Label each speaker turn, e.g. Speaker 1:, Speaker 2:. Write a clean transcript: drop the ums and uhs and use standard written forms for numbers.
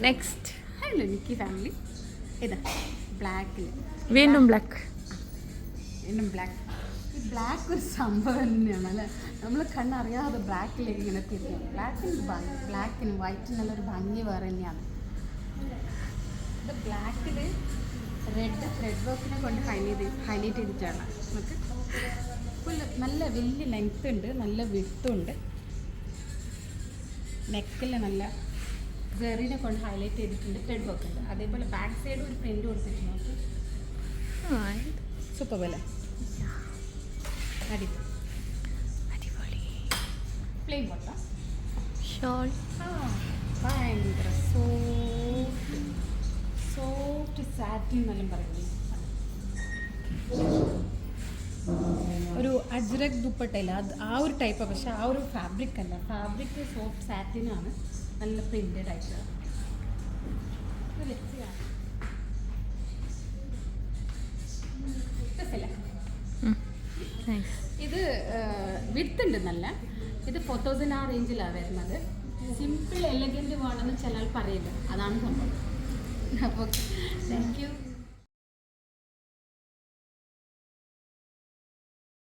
Speaker 1: Next
Speaker 2: hello Nikki family. ഇതാ ബ്ലാക്കിൽ
Speaker 1: വീണ്ടും ബ്ലാക്ക്.
Speaker 2: വീണ്ടും ബ്ലാക്ക്. ഈ ബ്ലാക്ക് ഒരു സംഭവം തന്നെയാണ് അല്ലേ. നമ്മൾ കണ്ണറിയാതെ ബ്ലാക്കിലേക്ക് ഇങ്ങനെ തിരിഞ്ഞു. ബ്ലാക്കിനും വൈറ്റിനുള്ളൊരു ഭംഗി വേറെ തന്നെയാണ്. ഇത് ബ്ലാക്കിൽ റെഡ് വർക്കിനെ കൊണ്ട് ഹൈലൈറ്റ് ചെയ്തിട്ടാണ്. നമുക്ക് ഫുൾ നല്ല വലിയ ലെങ്ത് ഉണ്ട്, നല്ല വിഡ്ത്തും ഉണ്ട്. നെക്കിൽ നല്ല ജെറിനെ കൊണ്ട് ഹൈലൈറ്റ് ചെയ്തിട്ടുണ്ട്, ത്രെഡ് വർക്ക് ഉണ്ട്. അതേപോലെ ബാക്ക് സൈഡ് ഒരു പ്രിന്റ് കൊടുത്തിട്ടുണ്ട്. നോക്കി സൂപ്പർ പോലെ
Speaker 1: അടിപൊളി.
Speaker 2: പ്ലെയിൻ ബോട്ടം
Speaker 1: ഷോൾ
Speaker 2: ഭയങ്കര സോഫ്റ്റ് സാറ്റിൻ എന്നെല്ലാം പറയുന്നത്. ഒരു അജ്രക് ദുപ്പട്ടയില്ല, അത് ആ ഒരു ടൈപ്പാണ്. പക്ഷെ ആ ഒരു ഫാബ്രിക് അല്ല, ഫാബ്രിക് സോഫ്റ്റ് സാറ്റിനാണ്, നല്ല പ്രിന്റഡ് ആയിട്ട്. ഇത് വിഡ്ത്ത് ഉണ്ട് നല്ല. ഇത് 4000 ആ റേഞ്ചിലാണ് വരുന്നത്. സിമ്പിൾ എലഗൻറ്റ് വേണമെന്ന് ചില ആൾ പറയില്ല, അതാണ് സംഭവം. അപ്പോൾ താങ്ക് യു.